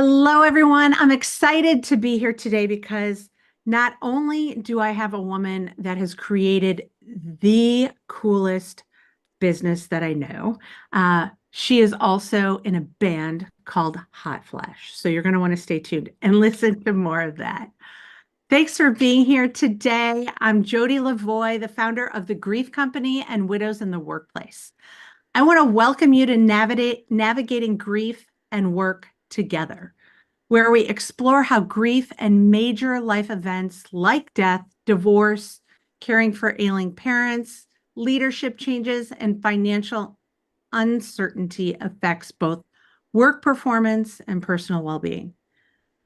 Hello, everyone. I'm excited to be here today because not only do I have a woman that has created the coolest business that I know, she is also in a band called Hot Flash. So you're going to want to stay tuned and listen to more of that. Thanks for being here today. I'm Jody LaVoie, the founder of the Grief Company and Widows in the Workplace. I want to welcome you to navigating grief and work together, where we explore how grief and major life events like death, divorce, caring for ailing parents, leadership changes, and financial uncertainty affects both work performance and personal well-being.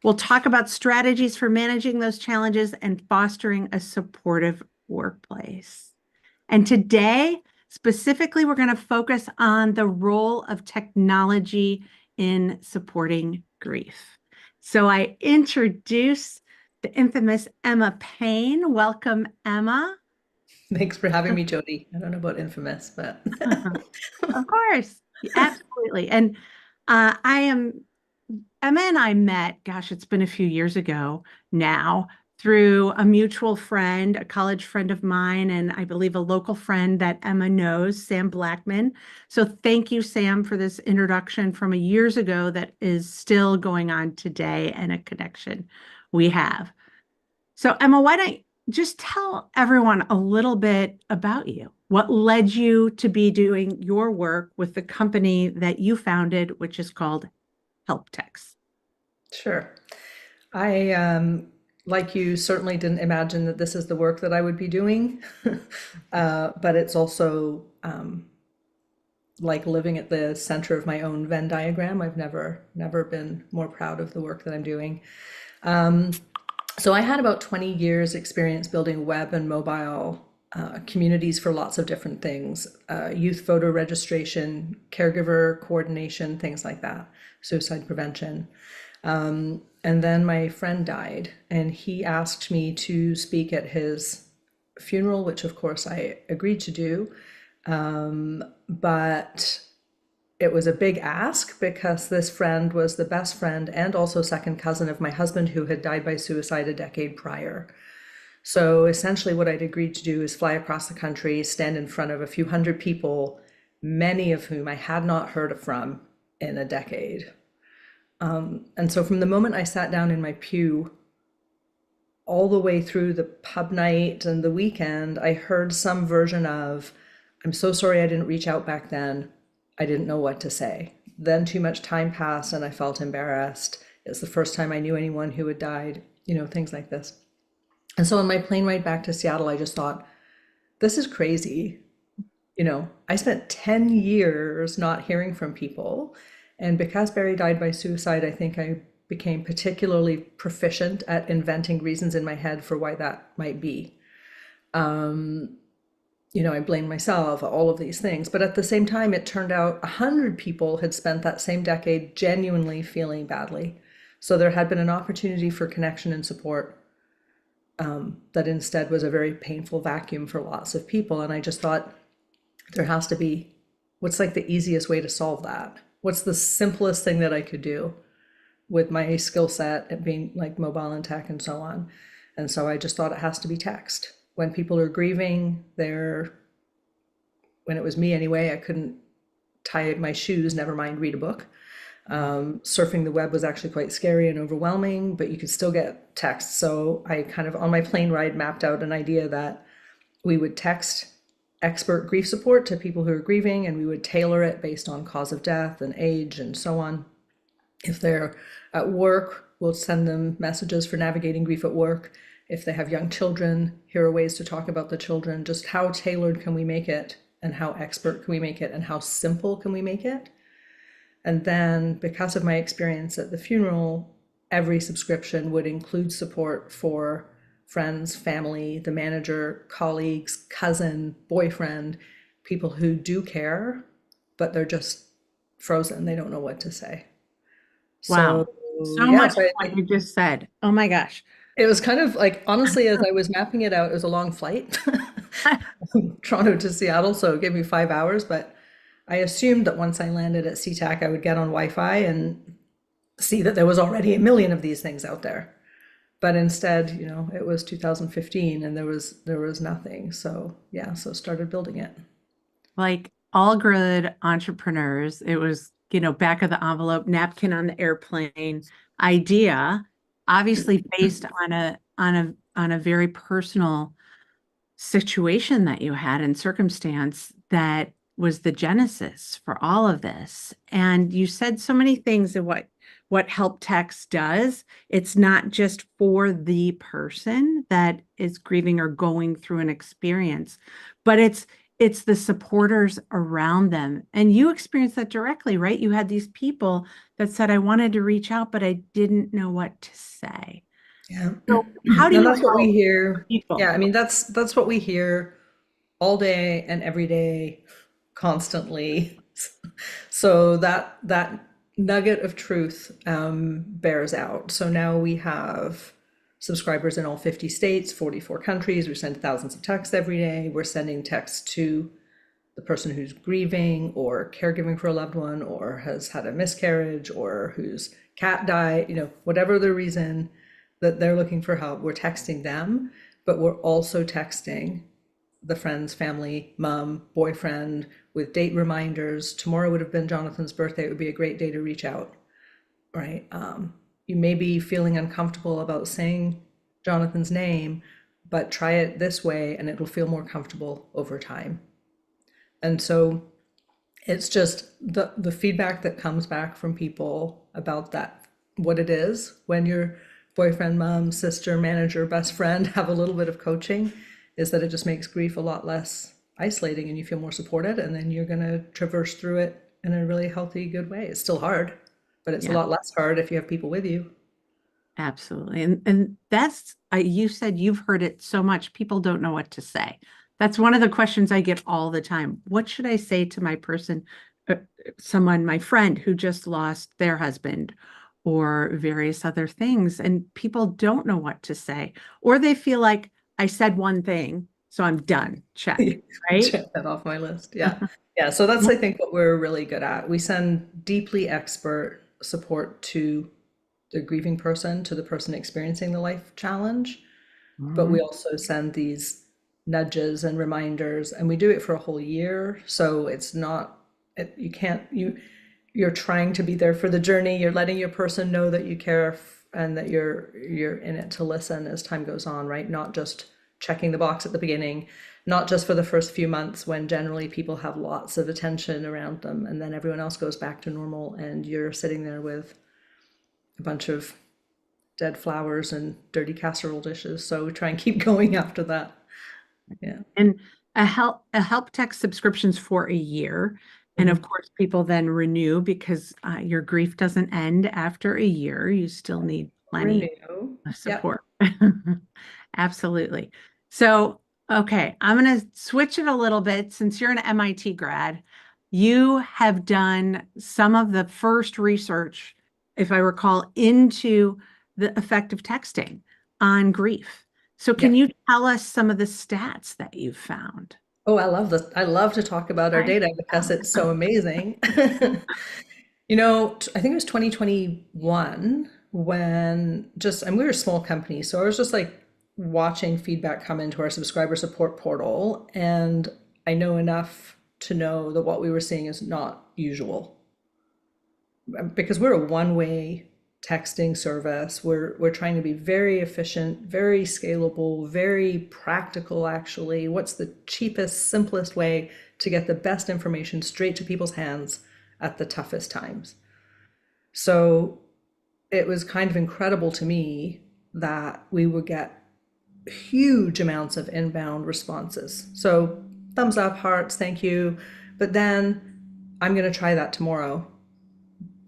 We'll talk about strategies for managing those challenges and fostering a supportive workplace. And today, specifically, we're going to focus on the role of technology in supporting grief. So I introduce the infamous Emma Payne. Welcome, Emma. Thanks for having me, Jody. I don't know about infamous, but Of course, absolutely. And I am Emma and I met, gosh, it's been a few years ago now, through a mutual friend, a college friend of mine, and I believe a local friend that Emma knows, Sam Blackman. So thank you, Sam, for this introduction from a years ago that is still going on today and a connection we have. So Emma, why don't you just tell everyone a little bit about you? What led you to be doing your work with the company that you founded, which is called Help Text? sure. I, like you, certainly didn't imagine that this is the work that I would be doing. But it's also like living at the center of my own Venn diagram. I've never been more proud of the work that I'm doing. Um, so I had about 20 years experience building web and mobile communities for lots of different things, youth voter registration, caregiver coordination, things like that, suicide prevention. And then my friend died, and he asked me to speak at his funeral, which of course I agreed to do. But it was a big ask because this friend was the best friend and also second cousin of my husband, who had died by suicide a decade prior. So essentially, what I'd agreed to do is fly across the country, stand in front of a few hundred people, many of whom I had not heard from in a decade. And so from the moment I sat down in my pew all the way through the pub night and the weekend, I heard some version of, I'm so sorry I didn't reach out back then. I didn't know what to say. Then too much time passed and I felt embarrassed. It's the first time I knew anyone who had died, things like this. And so on my plane ride back to Seattle, I just thought, this is crazy. I spent 10 years not hearing from people. And because Barry died by suicide, I think I became particularly proficient at inventing reasons in my head for why that might be. I blamed myself, all of these things. But at the same time, it turned out 100 people had spent that same decade genuinely feeling badly. So there had been an opportunity for connection and support that instead was a very painful vacuum for lots of people. And I just thought there has to be, what's like the easiest way to solve that? What's the simplest thing that I could do with my skill set at being like mobile and tech and so on? And so I just thought it has to be text. When people are grieving, when it was me anyway, I couldn't tie my shoes, never mind read a book. Surfing the web was actually quite scary and overwhelming, but you could still get text. So I kind of, on my plane ride, mapped out an idea that we would text expert grief support to people who are grieving, and we would tailor it based on cause of death and age and so on. If they're at work, we'll send them messages for navigating grief at work. If they have young children, here are ways to talk about the children. Just how tailored can we make it, and how expert can we make it, and how simple can we make it? And then, because of my experience at the funeral, every subscription would include support for friends, family, the manager, colleagues, cousin, boyfriend, people who do care, but they're just frozen. They don't know what to say. Wow. So, So yeah, much so what you just said. Oh my gosh. it was kind of like, honestly, as I was mapping it out, it was a long flight from Toronto to Seattle, so it gave me 5 hours, but I assumed that once I landed at SeaTac, I would get on Wi-Fi and see that there was already a million of these things out there. But instead, it was 2015 and there was nothing. So yeah, so started building it. Like all good entrepreneurs, it was, back of the envelope, napkin on the airplane idea, obviously based on a very personal situation that you had and circumstance that was the genesis for all of this. And you said so many things of what help text does. It's not just for the person that is grieving or going through an experience, but it's the supporters around them. And you experienced that directly, right? You had these people that said, I wanted to reach out, but I didn't know what to say. Yeah. So how do And you that's what we help hear. Yeah, people? I mean that's what we hear all day and every day, constantly. So that nugget of truth bears out. So now we have subscribers in all 50 states, 44 countries. We send thousands of texts every day. We're sending texts to the person who's grieving or caregiving for a loved one or has had a miscarriage or whose cat died, whatever the reason that they're looking for help, we're texting them, but we're also texting the friend's family, mom, boyfriend, with date reminders. Tomorrow would have been Jonathan's birthday. It would be a great day to reach out, right? You may be feeling uncomfortable about saying Jonathan's name, but try it this way and it'll feel more comfortable over time. And so it's just the feedback that comes back from people about that, what it is when your boyfriend, mom, sister, manager, best friend have a little bit of coaching, is that it just makes grief a lot less isolating and you feel more supported, and then you're going to traverse through it in a really healthy, good way. It's still hard, but it's a Yeah. lot less hard if you have people with you. Absolutely. And that's, you said you've heard it so much, people don't know what to say. That's one of the questions I get all the time. What should I say to my person, uh, someone, my friend who just lost their husband or various other things? And people don't know what to say, or they feel like I said one thing, so I'm done. Check, right? Check that off my list. Yeah. Yeah. So that's, I think, what we're really good at. We send deeply expert support to the grieving person, to the person experiencing the life challenge, but we Mhm. also send these nudges and reminders, and we do it for a whole year. So it's not, you can't, you're trying to be there for the journey. You're letting your person know that you care and that you're in it to listen as time goes on, right? Not just checking the box at the beginning, not just for the first few months when generally people have lots of attention around them and then everyone else goes back to normal and you're sitting there with a bunch of dead flowers and dirty casserole dishes. So we try and keep going after that. Yeah. And a help tech subscription's for a year. And of Mhm. course, people then renew because your grief doesn't end after a year. You still need plenty Renew. of Yep. support. Absolutely. So, okay, I'm going to switch it a little bit. Since you're an MIT grad, you have done some of the first research, if I recall, into the effect of texting on grief. So can Yep. you tell us some of the stats that you've found? Oh, I love this. I love to talk about our Right. data because it's so amazing. I think it was 2021 when and we were a small company. So I was just like watching feedback come into our subscriber support portal. And I know enough to know that what we were seeing is not usual because we're a one-way texting service. We're trying to be very efficient, very scalable, very practical actually. What's the cheapest, simplest way to get the best information straight to people's hands at the toughest times? So it was kind of incredible to me that we would get huge amounts of inbound responses. So thumbs up, hearts, thank you. But then I'm going to try that tomorrow.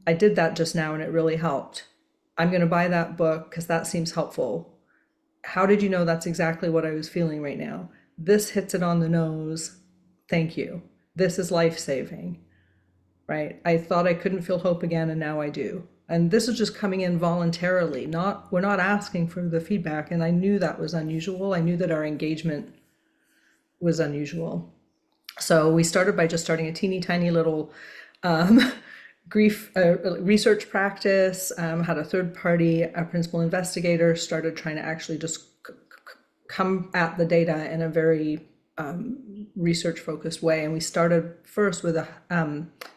I did that just now and it really helped. I'm going to buy that book because that seems helpful. How did you know that's exactly what I was feeling right now? This hits it on the nose. Thank you. This is life saving, right? I thought I couldn't feel hope again and now I do. And this is just coming in voluntarily, not we're not asking for the feedback. And I knew that was unusual. I knew that our engagement was unusual. So we started by just starting a teeny tiny little grief research practice, had a third party, a principal investigator, started trying to actually just come at the data in a very research focused way. And we started first with a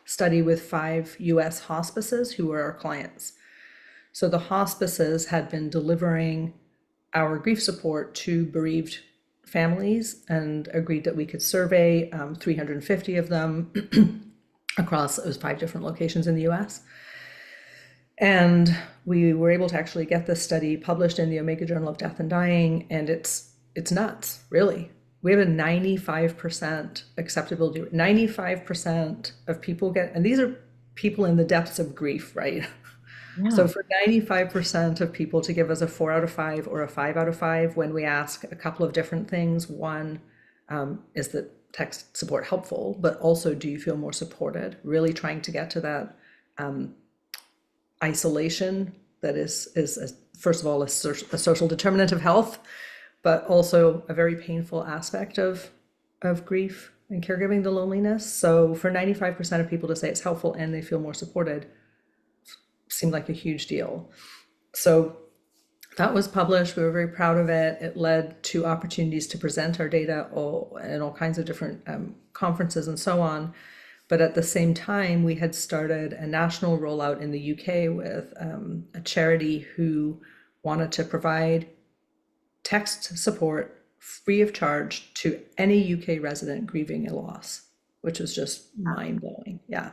study with 5 US hospices who were our clients. So the hospices had been delivering our grief support to bereaved families and agreed that we could survey 350 of them across, it was 5 different locations in the US. And we were able to actually get this study published in the Omega Journal of Death and Dying, and it's nuts, really. We have a 95% acceptability. 95% of people get, and these are people in the depths of grief, right? So Yeah. for 95% of people to give us a 4 out of 5 or a 5 out of 5 when we ask a couple of different things. One, is the text support helpful, but also do you feel more supported? Really trying to get to that isolation that is first of all a social determinant of health, but also a very painful aspect of grief and caregiving, the loneliness. So for 95% of people to say it's helpful and they feel more supported seemed like a huge deal. So that was published. We were very proud of it. It led to opportunities to present our data in all kinds of different conferences and so on. But at the same time, we had started a national rollout in the UK with a charity who wanted to provide text support free of charge to any UK resident grieving a loss, which was just mind blowing. Yeah.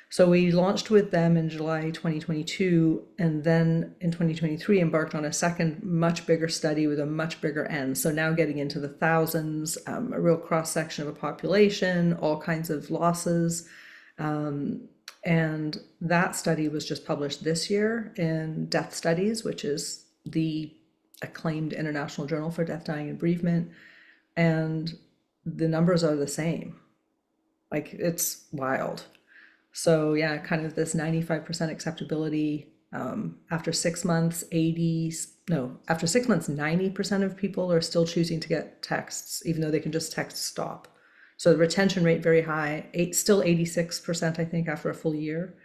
So we launched with them in July 2022, and then in 2023 embarked on a second, much bigger study with a much bigger N. So now getting into the thousands, a real cross section of a population, all kinds of losses. And that study was just published this year in Death Studies, which is the acclaimed international journal for death, dying, and bereavement. And the numbers are the same. Like, it's wild. So yeah, kind of this 95% acceptability. After 6 months, after 6 months, 90% of people are still choosing to get texts, even though they can just text stop. So the retention rate very high, still 86%, I think, after a full year.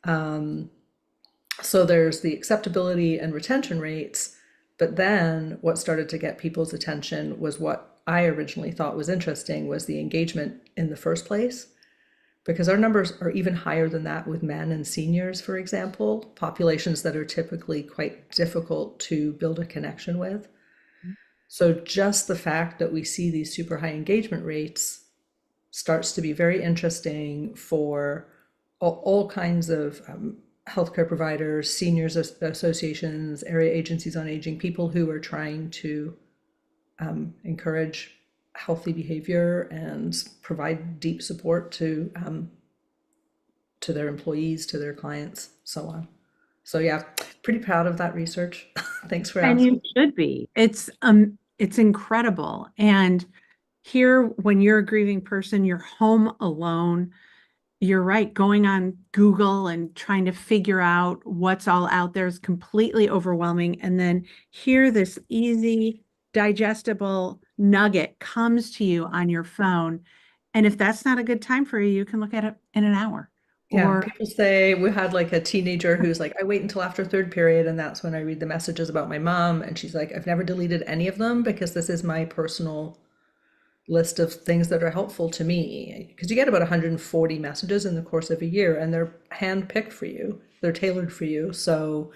So there's the acceptability and retention rates, but then what started to get people's attention was what I originally thought was interesting, was the engagement in the first place. Because our numbers are even higher than that with men and seniors, for example, populations that are typically quite difficult to build a connection with. So just the fact that we see these super high engagement rates starts to be very interesting for all kinds of healthcare providers, seniors associations, area agencies on aging, people who are trying to encourage healthy behavior and provide deep support to their employees, to their clients, so on. So yeah, pretty proud of that research. Thanks for And asking. you should be. It's incredible. And here, when you're a grieving person, you're home alone. You're right. Going on Google and trying to figure out what's all out there is completely overwhelming. And then here, this easy, digestible nugget comes to you on your phone. And if that's not a good time for you, you can look at it in an hour. Yeah, Or people say, we had like a teenager who's like, I wait until after third period, and that's when I read the messages about my mom. And she's like, I've never deleted any of them because this is my personal list of things that are helpful to me. Because you get about 140 messages in the course of a year, and they're hand-picked for you. They're tailored for you. So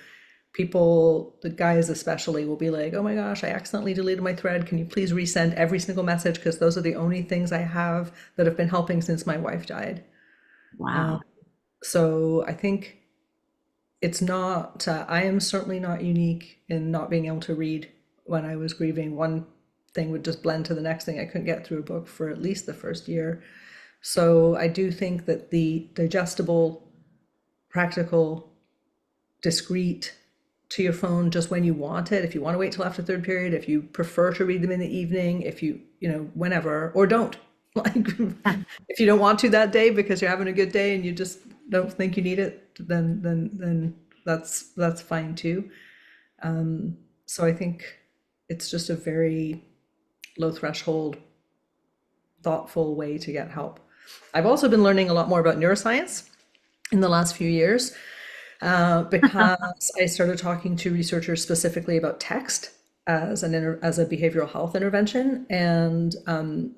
people, the guys especially, will be like, oh my gosh, I accidentally deleted my thread. Can you please resend every single message? Because those are the only things I have that have been helping since my wife died. wow. So I think it's not, I am certainly not unique in not being able to read when I was grieving. One thing would just blend to the next thing. I couldn't get through a book for at least the first year. So I do think that the digestible, practical, discreet, to your phone just when you want it, if you want to wait till after third period, if you prefer to read them in the evening, if you, whenever, or don't. Like, if you don't want to that day because you're having a good day and you just don't think you need it, then that's fine too. So I think it's just a very low threshold, thoughtful way to get help. I've also been learning a lot more about neuroscience. in the last few years because I started talking to researchers specifically about text as a behavioral health intervention, and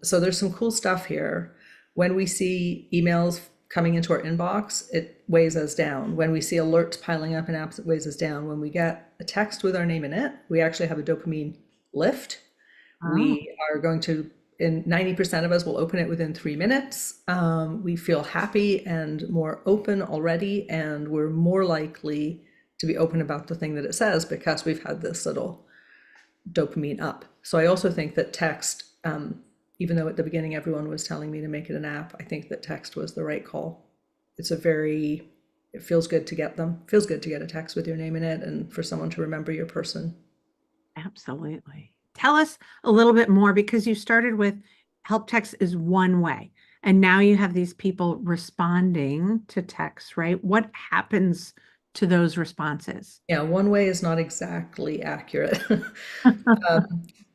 so there's some cool stuff here. When we see emails coming into our inbox, it weighs us down. When we see alerts piling up in apps, it weighs us down. When we get a text with our name in it, we actually have a dopamine lift. Oh, We are going to, in 90% of us will open it within 3 minutes. We feel happy and more open already, and we're more likely to be open about the thing that it says because we've had this little dopamine up. So I also think that text, even though at the beginning everyone was telling me to make it an app, I think that text was the right call. It's a very, it feels good to get them. It feels good to get a text with your name in it and for someone to remember your person. absolutely. Tell us a little bit more because you started with help text is one way, and now you have these people responding to text, right? What happens to those responses? Yeah, one way is not exactly accurate.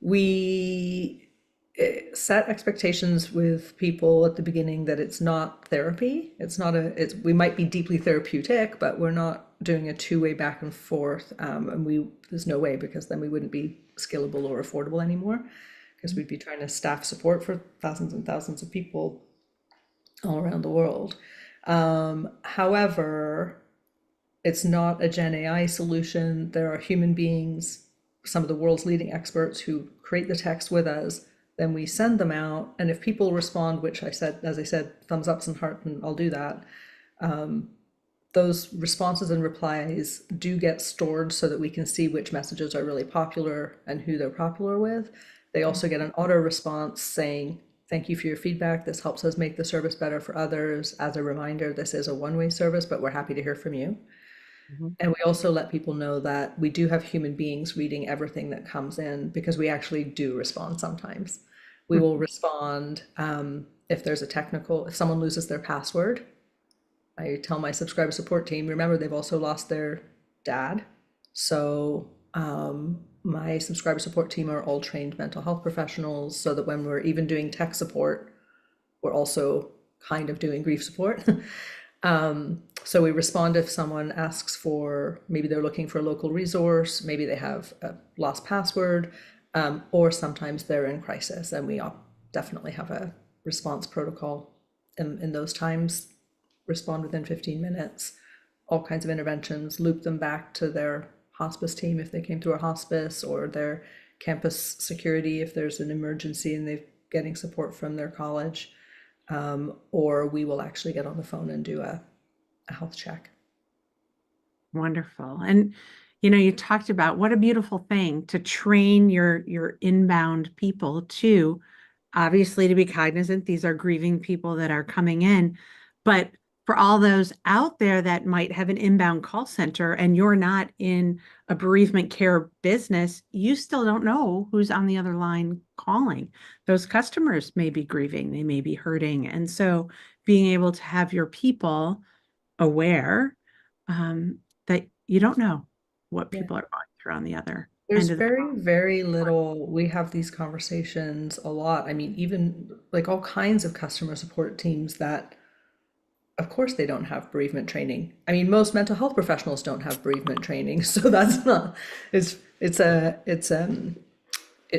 We set expectations with people at the beginning that it's not therapy. It's not a, it's, we might be deeply therapeutic, but we're not doing a two-way back and forth. There's no way because then we wouldn't be scalable or affordable anymore because we'd be trying to staff support for thousands and thousands of people all around the world. However, it's not a Gen AI solution. There are human beings, some of the world's leading experts who create the text with us. Then we send them out. And if people respond, which I said, as I said, thumbs ups and heart, and I'll do that, those responses and replies do get stored so that we can see which messages are really popular and who they're popular with. They also get an auto response saying, thank you for your feedback. This helps us make the service better for others. As a reminder, this is a one-way service, but we're happy to hear from you. Mhm. And we also let people know that we do have human beings reading everything that comes in because we actually do respond sometimes. We will respond if there's a technical, if someone loses their password. I tell my subscriber support team, remember, they've also lost their dad. So my subscriber support team are all trained mental health professionals so that when we're even doing tech support, we're also kind of doing grief support. So we respond if someone asks for, maybe they're looking for a local resource, maybe they have a lost password, or sometimes they're in crisis, and we definitely have a response protocol in those times. Respond within 15 minutes, all kinds of interventions, loop them back to their hospice team if they came through a hospice, or their campus security if there's an emergency and they're getting support from their college, or we will actually get on the phone and do a health check. Wonderful. And you talked about what a beautiful thing to train your inbound people to obviously to be cognizant these are grieving people that are coming in, but for all those out there that might have an inbound call center and you're not in a bereavement care business, you still don't know who's on the other line calling. Those customers may be grieving, they may be hurting. And so being able to have your people aware that you don't know what Yeah. people are going through on the other There's end of the very, very little, we have these conversations a lot. I mean, even like all kinds of customer support teams that, of course, they don't have bereavement training. I mean, most mental health professionals don't have bereavement training, so that's not, it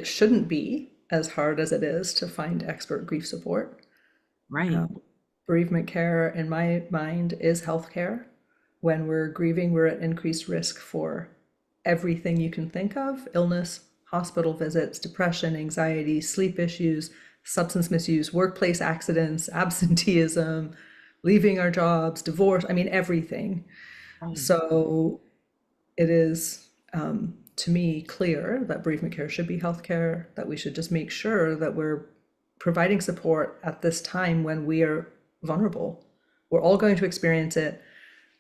shouldn't be as hard as it is to find expert grief support. right. Bereavement care, in my mind, is healthcare. When we're grieving, we're at increased risk for everything you can think of: illness, hospital visits, depression, anxiety, sleep issues, substance misuse, workplace accidents, absenteeism, leaving our jobs, divorce. I mean, everything. Right. So it is, to me, clear that bereavement care should be healthcare, that we should just make sure that we're providing support at this time when we are vulnerable. We're all going to experience it.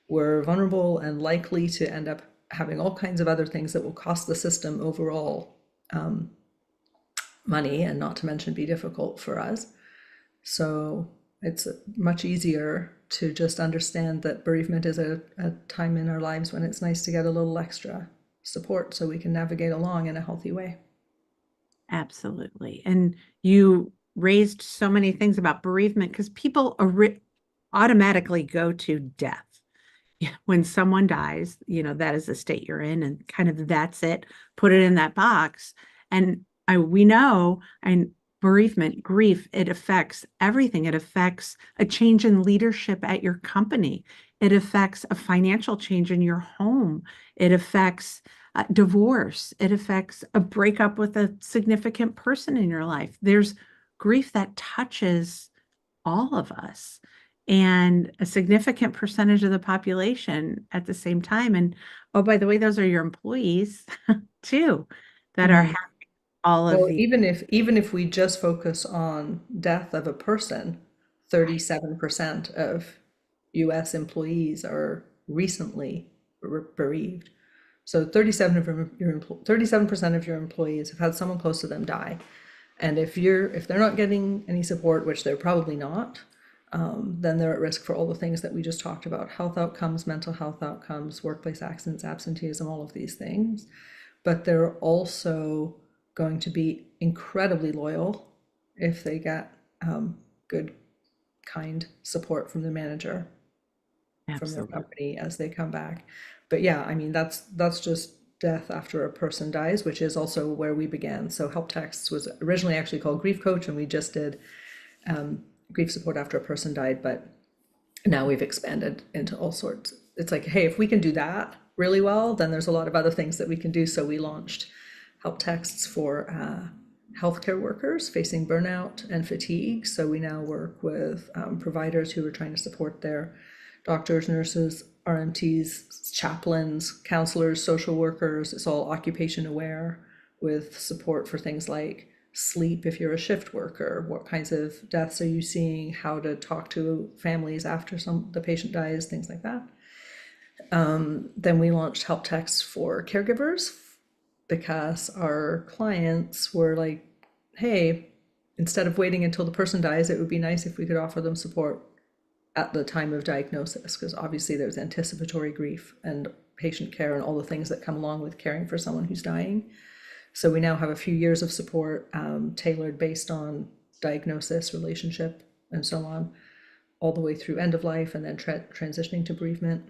We're vulnerable and likely to end up having all kinds of other things that will cost the system overall money, and not to mention be difficult for us. So it's much easier to just understand that bereavement is a time in our lives when it's nice to get a little extra support so we can navigate along in a healthy way. Absolutely. And you raised so many things about bereavement because people automatically go to death. Yeah, when someone dies, that is the state you're in, and kind of that's it. Put it in that box. And we know, and bereavement, grief, it affects everything. It affects a change in leadership at your company. It affects a financial change in your home. It affects divorce. It affects a breakup with a significant person in your life. There's grief that touches all of us and a significant percentage of the population at the same time. And oh, by the way, those are your employees too that are Mhm. having all of Well, the even if we just focus on death of a person, 37% of US employees are recently bereaved. So 37% of your employees have had someone close to them die. And if they're not getting any support, which they're probably not, then they're at risk for all the things that we just talked about: health outcomes, mental health outcomes, workplace accidents, absenteeism, all of these things. But they're also going to be incredibly loyal if they get good, kind support from the manager, from their absolute. company as they come back. But yeah, I mean, that's just death after a person dies, which is also where we began. So Help Texts was originally actually called Grief Coach, and we just did grief support after a person died, but now we've expanded into all sorts. It's like, hey, if we can do that really well, then there's a lot of other things that we can do. So we launched Help Texts for healthcare workers facing burnout and fatigue. So we now work with providers who are trying to support their doctors, nurses, RMTs, chaplains, counselors, social workers. It's all occupation aware, with support for things like sleep if you're a shift worker, what kinds of deaths are you seeing, how to talk to families after the patient dies, things like that. Then we launched help texts for caregivers because our clients were like, hey, instead of waiting until the person dies, it would be nice if we could offer them support at the time of diagnosis, because obviously there's anticipatory grief and patient care and all the things that come along with caring for someone who's dying. So we now have a few years of support tailored based on diagnosis, relationship, and so on, all the way through end of life and then transitioning to bereavement.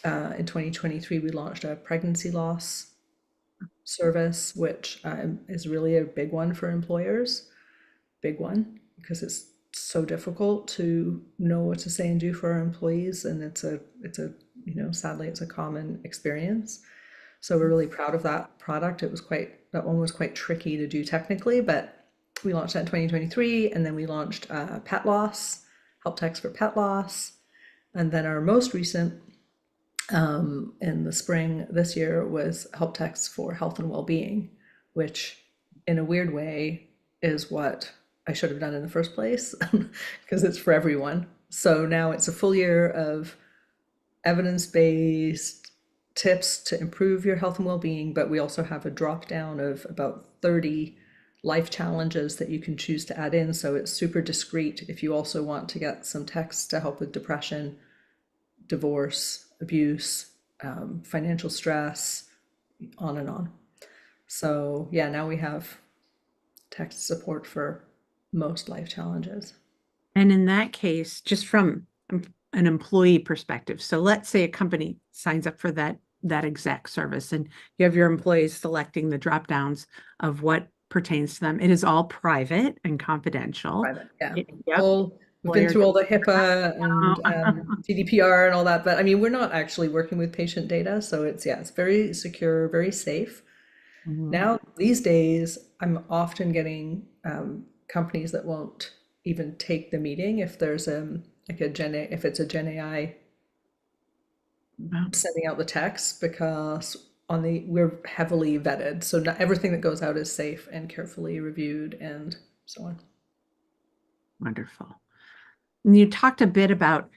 In 2023, we launched a pregnancy loss service, which is really a big one for employers. Big one, because it's so difficult to know what to say and do for our employees, and it's a sadly it's a common experience. So we're really proud of that product. That one was quite tricky to do technically, but we launched that in 2023, and then we launched pet loss, help text for pet loss, and then our most recent in the spring this year was help text for health and well-being, which in a weird way is what I should have done in the first place because it's for everyone. So now it's a full year of evidence-based tips to improve your health and well-being, but we also have a drop down of about 30 life challenges that you can choose to add in. So it's super discreet if you also want to get some texts to help with depression, divorce, abuse, financial stress, on and on. So yeah, now we have text support for most life challenges. And in that case, just from an employee perspective, so let's say a company signs up for that exact service, and you have your employees selecting the drop downs of what pertains to them. It is all private and confidential. Private, yeah. Yep. All we've been Lawyer. through all the HIPAA and GDPR and all that, but I mean, we're not actually working with patient data, so it's very secure, very safe. Mhm. Now, these days, I'm often getting companies that won't even take the meeting if there's like if it's a Gen AI Wow. sending out the text, because we're heavily vetted, so not everything that goes out is safe and carefully reviewed and so on. Wonderful. And you talked a bit about,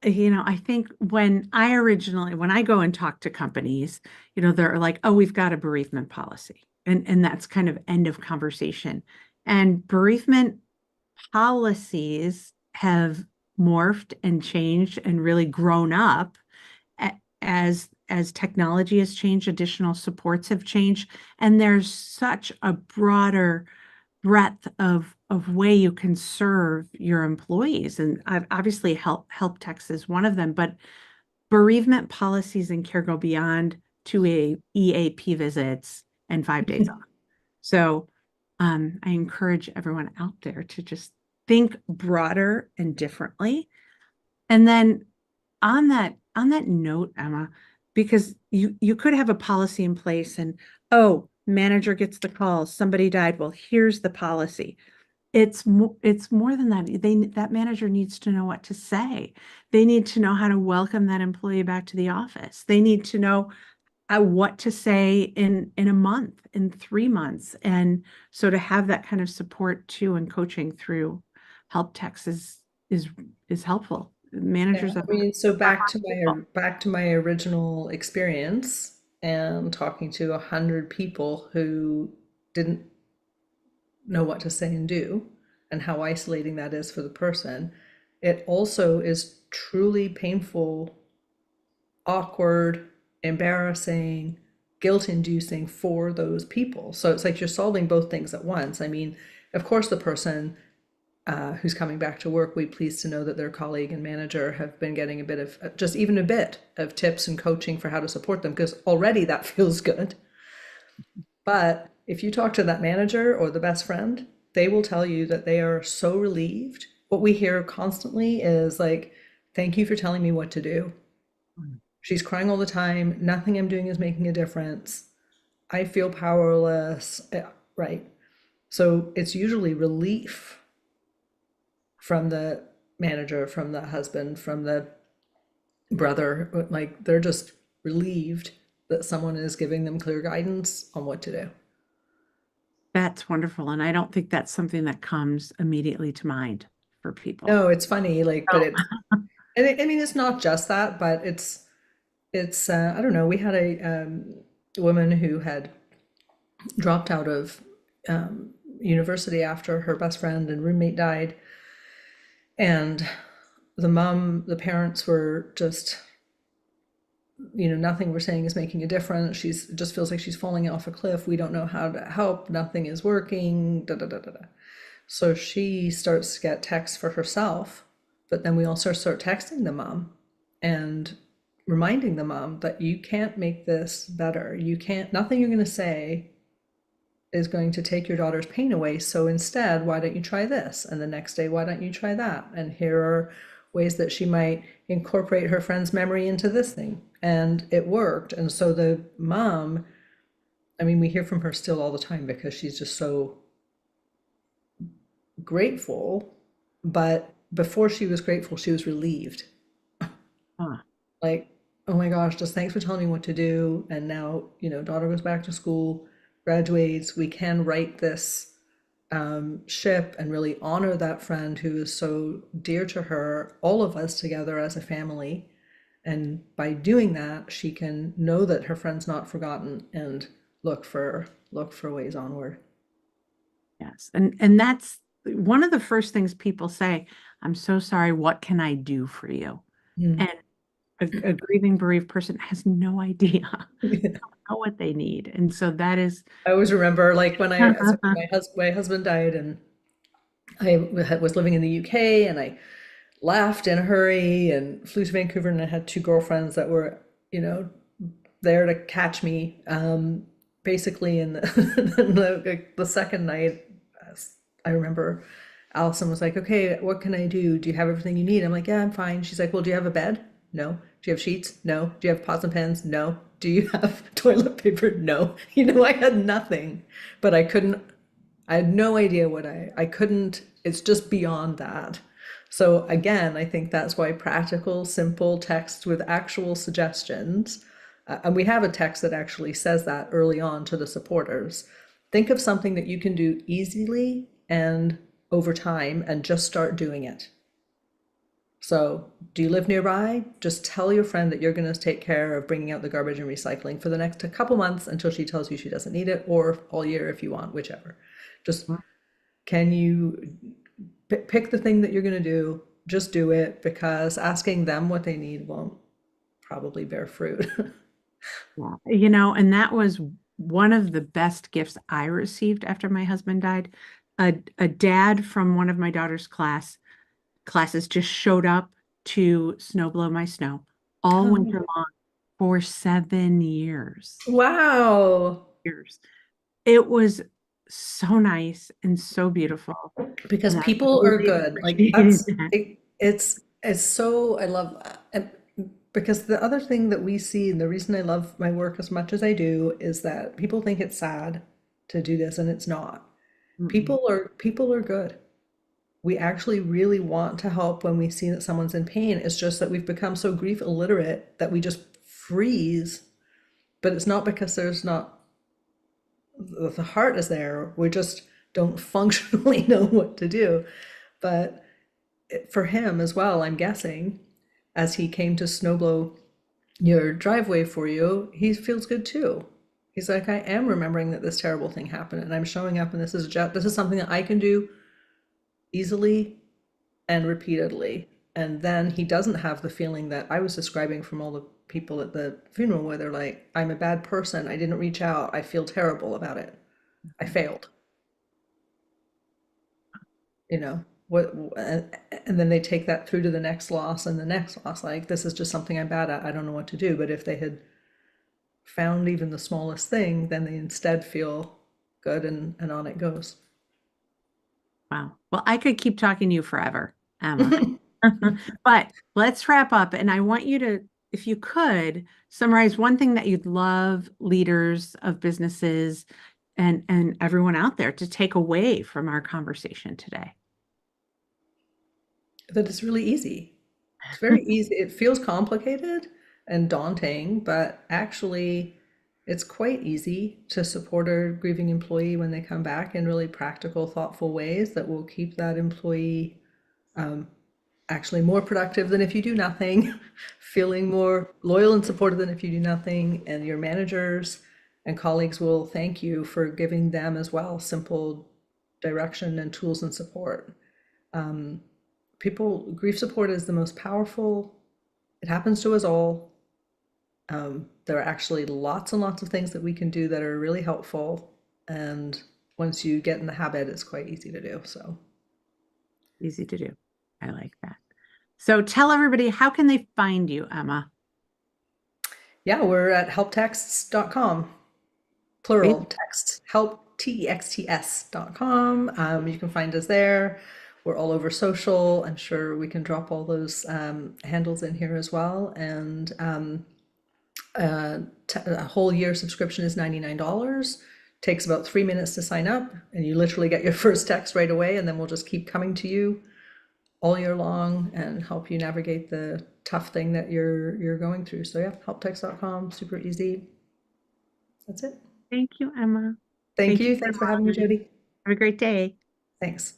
I think when I go and talk to companies, they're like, oh, we've got a bereavement policy. And that's kind of end of conversation. And bereavement policies have morphed and changed and really grown up as technology has changed, additional supports have changed, and there's such a broader breadth of way you can serve your employees. And obviously help text is one of them, but bereavement policies and care go beyond 2 EAP visits and 5 days off. So I encourage everyone out there to just think broader and differently. And then on that note, Emma, because you could have a policy in place and, oh, manager gets the call, somebody died. Well, here's the policy. It's more than that. That manager needs to know what to say. They need to know how to welcome that employee back to the office. They need to know what to say in a month, in 3 months. And so to have that kind of support too and coaching through help text is is helpful. Yeah, Managers I mean, so back to my original experience and talking to 100 people who didn't know what to say and do, and how isolating that is for the person. It also is truly painful, awkward, embarrassing, guilt-inducing for those people. So it's like you're solving both things at once. I mean, of course, the person who's coming back to work, we pleased to know that their colleague and manager have been getting a bit of just even a bit of tips and coaching for how to support them, because already that feels good. But if you talk to that manager or the best friend, they will tell you that they are so relieved. What we hear constantly is like, thank you for telling me what to do. She's crying all the time. Nothing I'm doing is making a difference. I feel powerless. Yeah, right. So it's usually relief from the manager, from the husband, from the brother. Like they're just relieved that someone is giving them clear guidance on what to do. That's wonderful. And I don't think that's something that comes immediately to mind for people. No, it's funny, like, but Oh, it's, and I mean, it's not just that, but it's I don't know. We had a woman who had dropped out of university after her best friend and roommate died, and the parents were just, nothing we're saying is making a difference. It just feels like she's falling off a cliff. We don't know how to help. Nothing is working. Da da da da da. So she starts to get texts for herself, but then we also start texting the mom and reminding the mom that you can't make this better. You can't, nothing you're going to say is going to take your daughter's pain away. So instead, why don't you try this? And the next day, why don't you try that? And here are ways that she might incorporate her friend's memory into this thing. And it worked. And so the mom, I mean, we hear from her still all the time because she's just so grateful. But before she was grateful, she was relieved. huh. Like, oh my gosh, just thanks for telling me what to do. And now, daughter goes back to school, graduates. We can right this ship and really honor that friend who is so dear to her, all of us together as a family. And by doing that, she can know that her friend's not forgotten and look for ways onward. Yes. And that's one of the first things people say, I'm so sorry, what can I do for you? Mm. And a grieving bereaved person has no idea know what they need. And so that is I always remember, like, when my husband died, and I was living in the UK, and I left in a hurry and flew to Vancouver, and I had two girlfriends that were, there to catch me. Basically, in the, the second night, I remember Allison was like, "Okay, what can I do? Do you have everything you need?" I'm like, "Yeah, I'm fine." She's like, "Well, do you have a bed? No. Do you have sheets? No. Do you have pots and pans? No. Do you have toilet paper? No." I had nothing, but I had no idea I couldn't, it's just beyond that. So again, I think that's why practical, simple text with actual suggestions, and we have a text that actually says that early on to the supporters. Think of something that you can do easily and over time and just start doing it. So, do you live nearby? Just tell your friend that you're going to take care of bringing out the garbage and recycling for the next couple months until she tells you she doesn't need it, or all year if you want, whichever. Just, can you pick the thing that you're going to do? Just do it, because asking them what they need won't probably bear fruit. yeah. And that was one of the best gifts I received after my husband died. a dad from one of my daughter's classes just showed up to snow blow my snow all winter Oh, long for 7 years. wow. Years. It was so nice and so beautiful, Because and I people are really good. Like appreciated that's that. it, it's so I love and because the other thing that we see and the reason I love my work as much as I do is that people think it's sad to do this and it's not. Mm-mm. People are good. We actually really want to help when we see that someone's in pain. It's just that we've become so grief illiterate that we just freeze. But it's not because there's not the heart is there. We just don't functionally know what to do. But for him as well, I'm guessing, as he came to snowblow your driveway for you, he feels good too. He's like, I am remembering that this terrible thing happened, and I'm showing up, and this is something that I can do easily and repeatedly. And then he doesn't have the feeling that I was describing from all the people at the funeral, where they're like, I'm a bad person. I didn't reach out. I feel terrible about it. I failed. You know what, and then they take that through to the next loss and the next loss, like this is just something I'm bad at, I don't know what to do. But if they had found even the smallest thing, then they instead feel good, and on it goes. Wow. Well, I could keep talking to you forever, Emma. But let's wrap up. And I want you to, if you could, summarize one thing that you'd love leaders of businesses and everyone out there to take away from our conversation today. That it's really easy. It's very easy. It feels complicated and daunting, but actually it's quite easy to support a grieving employee when they come back in really practical, thoughtful ways that will keep that employee actually more productive than if you do nothing, feeling more loyal and supported than if you do nothing, and your managers and colleagues will thank you for giving them as well simple direction and tools and support. People, grief support is the most powerful. It happens to us all. There are actually lots and lots of things that we can do that are really helpful, and once you get in the habit, it's quite easy to do. So Easy to do. I like that. So tell everybody, how can they find you, Emma? yeah, we're at helptexts.com. Great. Plural text, help texts.com. You can find us there. We're all over social. I'm sure we can drop all those handles in here as well. And a whole year subscription is $99. Takes about 3 minutes to sign up, and you literally get your first text right away. And then we'll just keep coming to you all year long and help you navigate the tough thing that you're going through. So yeah, helptext.com, super easy. That's it. Thank you, Emma. Thank Thank you you. so Thanks for having me, much. Jody. Have a great day. Thanks.